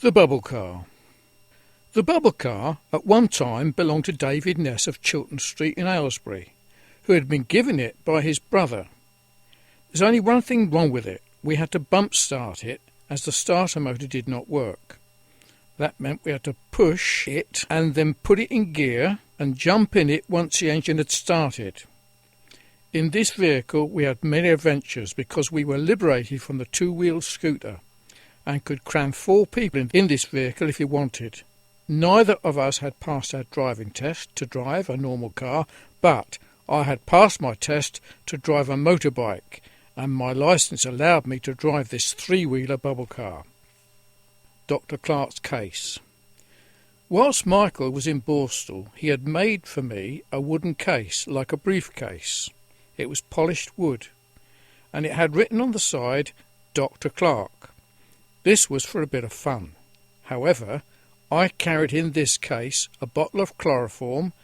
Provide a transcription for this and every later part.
The Bubble Car. The Bubble Car at one time belonged to David Ness of Chiltern Street in Aylesbury, who had been given it by his brother. There's only one thing wrong with it. We had to bump start it as the starter motor did not work. That meant we had to push it and then put it in gear and jump in it once the engine had started. In this vehicle we had many adventures because we were liberated from the two-wheeled scooter and could cram 4 people in this vehicle if you wanted. Neither of us had passed our driving test to drive a normal car, but I had passed my test to drive a motorbike, and my licence allowed me to drive this 3-wheeler bubble car. Dr. Clark's case. Whilst Michael was in Borstal, he had made for me a wooden case like a briefcase. It was polished wood, and it had written on the side, Dr. Clark. This was for a bit of fun. However, I carried in this case a bottle of chloroform,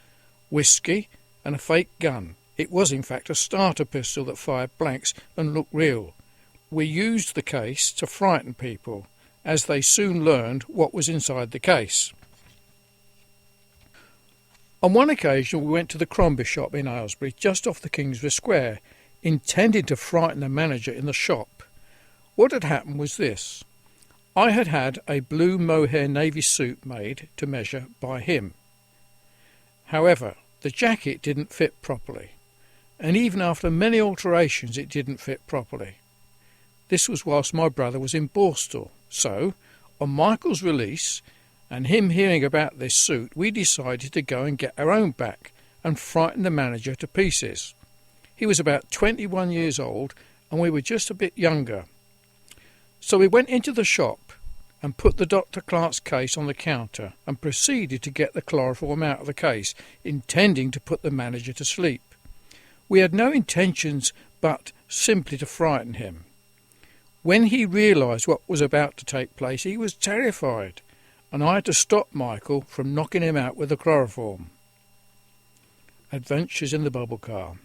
whisky and a fake gun. It was in fact a starter pistol that fired blanks and looked real. We used the case to frighten people, as they soon learned what was inside the case. On one occasion we went to the Crombie shop in Aylesbury, just off the Kingsway Square, intending to frighten the manager in the shop. What had happened was this. I had had a blue mohair navy suit made to measure by him. However, the jacket didn't fit properly, and even after many alterations it didn't fit properly. This was whilst my brother was in Borstal, so, on Michael's release, and him hearing about this suit, we decided to go and get our own back and frighten the manager to pieces. He was about 21 years old, and we were just a bit younger. So we went into the shop and put the Dr. Clark's case on the counter and proceeded to get the chloroform out of the case, intending to put the manager to sleep. We had no intentions but simply to frighten him. When he realised what was about to take place, he was terrified, and I had to stop Michael from knocking him out with the chloroform. Adventures in the Bubble Car.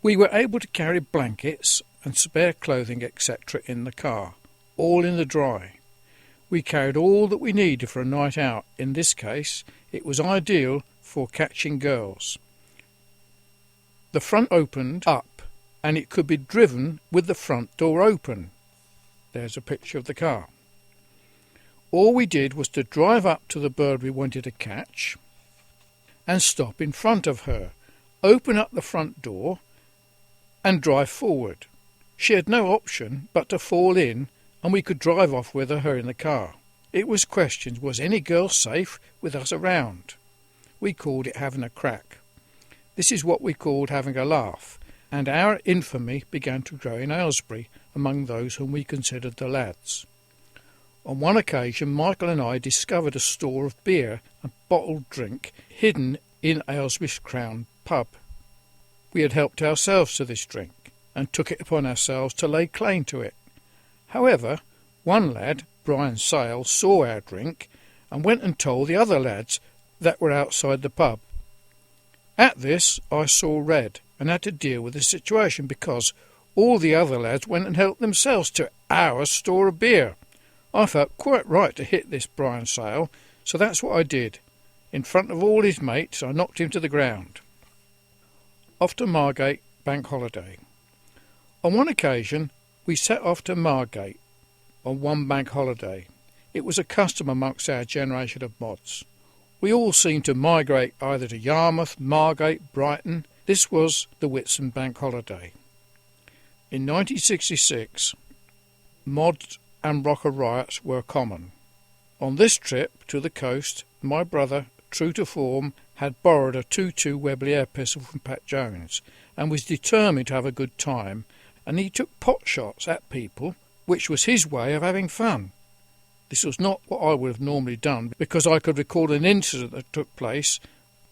We were able to carry blankets and spare clothing, etc. in the car, all in the dry. We carried all that we needed for a night out. In this case, it was ideal for catching girls. The front opened up, and it could be driven with the front door open. There's a picture of the car. All we did was to drive up to the bird we wanted to catch and stop in front of her, open up the front door and drive forward. She had no option but to fall in, and we could drive off with her in the car. It was questioned, was any girl safe with us around? We called it having a crack. This is what we called having a laugh, and our infamy began to grow in Aylesbury among those whom we considered the lads. On one occasion Michael and I discovered a store of beer and bottled drink hidden in Aylesbury's Crown pub. We had helped ourselves to this drink, and took it upon ourselves to lay claim to it. However, one lad, Brian Sale, saw our drink and went and told the other lads that were outside the pub. At this I saw red and had to deal with the situation because all the other lads went and helped themselves to our store of beer. I felt quite right to hit this Brian Sale, so that's what I did. In front of all his mates I knocked him to the ground. Off to Margate Bank Holiday. On one occasion we set off to Margate on one bank holiday. It was a custom amongst our generation of mods. We all seemed to migrate either to Yarmouth, Margate, Brighton. This was the Whitsun bank holiday. In 1966, mods and rocker riots were common. On this trip to the coast, my brother, true to form, had borrowed a 2.2 Webley air pistol from Pat Jones and was determined to have a good time, and he took pot shots at people, which was his way of having fun. This was not what I would have normally done, because I could recall an incident that took place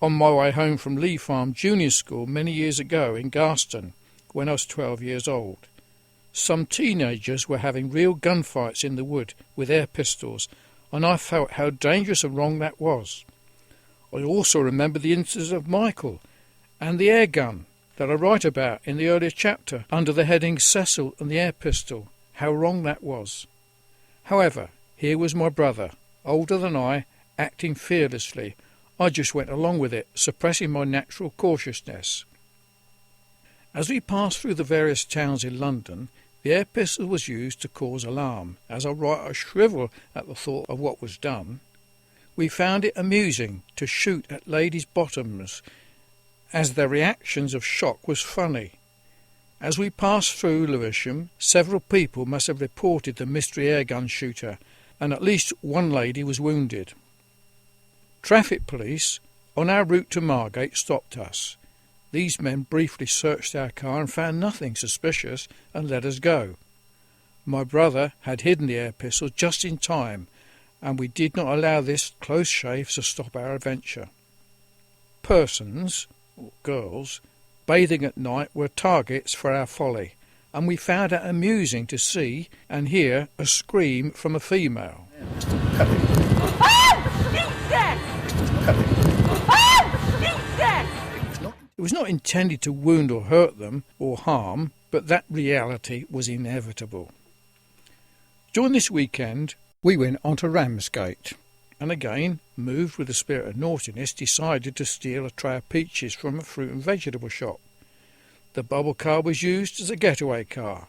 on my way home from Lee Farm Junior School many years ago in Garston, when I was 12 years old. Some teenagers were having real gunfights in the wood with air pistols, and I felt how dangerous and wrong that was. I also remember the incident of Michael and the air gun that I write about in the earlier chapter under the heading Cecil and the Air Pistol, how wrong that was. However, Here was my brother, older than I, acting fearlessly. I just went along with it, suppressing my natural cautiousness. As we passed through the various towns in London, the air pistol was used to cause alarm. As our writer shriveled at the thought of what was done, we found it amusing to shoot at ladies' bottoms, as their reactions of shock was funny. As we passed through Lewisham, several people must have reported the mystery airgun shooter, and at least one lady was wounded. Traffic police on our route to Margate stopped us. These men briefly searched our car and found nothing suspicious and let us go. My brother had hidden the air pistol just in time, and we did not allow this close shave to stop our adventure. Persons, or girls, bathing at night were targets for our folly, and we found it amusing to see and hear a scream from a female. It was not intended to wound or hurt them or harm, but that reality was inevitable. During this weekend, we went on to Ramsgate, and again, moved with the spirit of naughtiness, decided to steal a tray of peaches from a fruit and vegetable shop. The bubble car was used as a getaway car.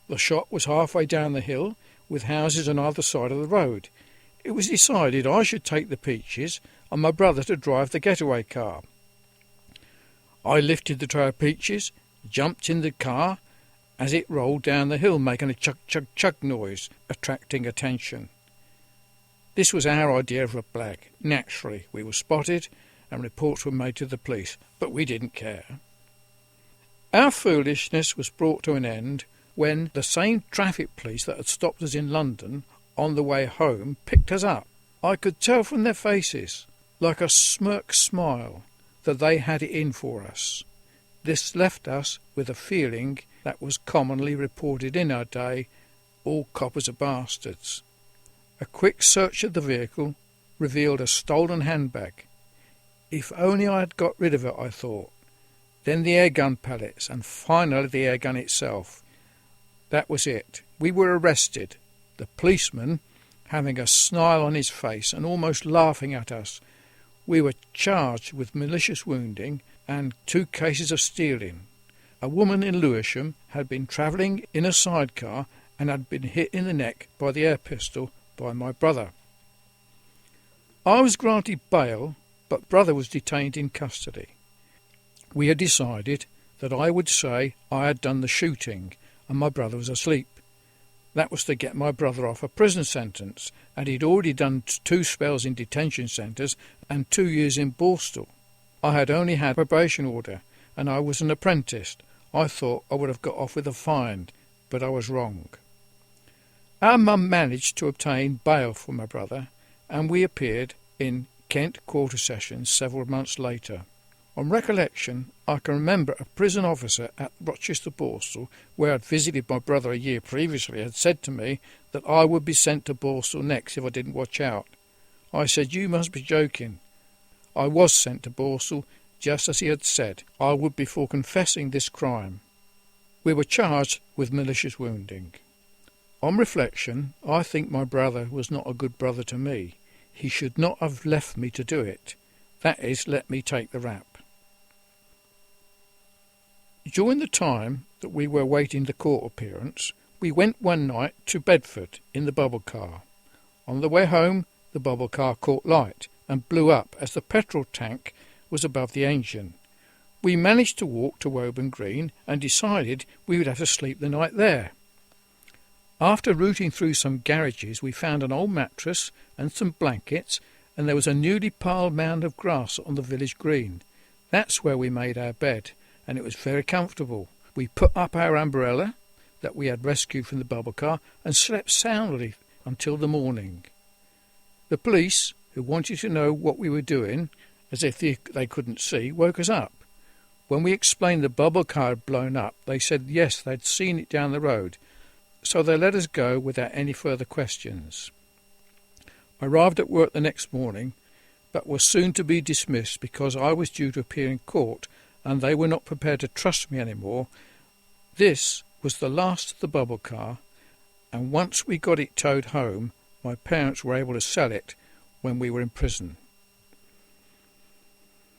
The shop was halfway down the hill, with houses on either side of the road. It was decided I should take the peaches and my brother to drive the getaway car. I lifted the tray of peaches, jumped in the car as it rolled down the hill, making a chug chug chug noise, attracting attention. This was our idea of a blag. Naturally, we were spotted and reports were made to the police, but we didn't care. Our foolishness was brought to an end when the same traffic police that had stopped us in London on the way home picked us up. I could tell from their faces, like a smirk smile, that they had it in for us. This left us with a feeling that was commonly reported in our day: all coppers are bastards. A quick search of the vehicle revealed a stolen handbag. If only I had got rid of it, I thought. Then the airgun pellets, and finally the airgun itself. That was it. We were arrested, the policeman having a smile on his face and almost laughing at us. We were charged with malicious wounding and 2 cases of stealing. A woman in Lewisham had been travelling in a sidecar and had been hit in the neck by the air pistol by my brother. I was granted bail, but brother was detained in custody. We had decided that I would say I had done the shooting and my brother was asleep. That was to get my brother off a prison sentence, and he'd already done 2 spells in detention centres and 2 years in Borstal. I had only had probation order, and I was an apprentice. I thought I would have got off with a fine, but I was wrong. Our mum managed to obtain bail for my brother, and we appeared in Kent Quarter Sessions several months later. On recollection, I can remember a prison officer at Rochester Borstal, where I had visited my brother a year previously, had said to me that I would be sent to Borstal next if I didn't watch out. I said, "You must be joking." I was sent to Borstal, just as he had said I would be, for confessing this crime. We were charged with malicious wounding. On reflection, I think my brother was not a good brother to me. He should not have left me to do it. That is, let me take the rap. During the time that we were waiting the court appearance, we went one night to Bedford in the bubble car. On the way home, the bubble car caught light and blew up as the petrol tank was above the engine. We managed to walk to Woburn Green and decided we would have to sleep the night there. After rooting through some garages, we found an old mattress and some blankets, and there was a newly piled mound of grass on the village green. That's where we made our bed, and it was very comfortable. We put up our umbrella that we had rescued from the bubble car and slept soundly until the morning. The police, who wanted to know what we were doing, as if they couldn't see, woke us up. When we explained the bubble car had blown up, they said yes, they'd seen it down the road, so they let us go without any further questions. I arrived at work the next morning, but was soon to be dismissed because I was due to appear in court and they were not prepared to trust me any more. This was the last of the bubble car, and once we got it towed home, My parents were able to sell it when we were in prison.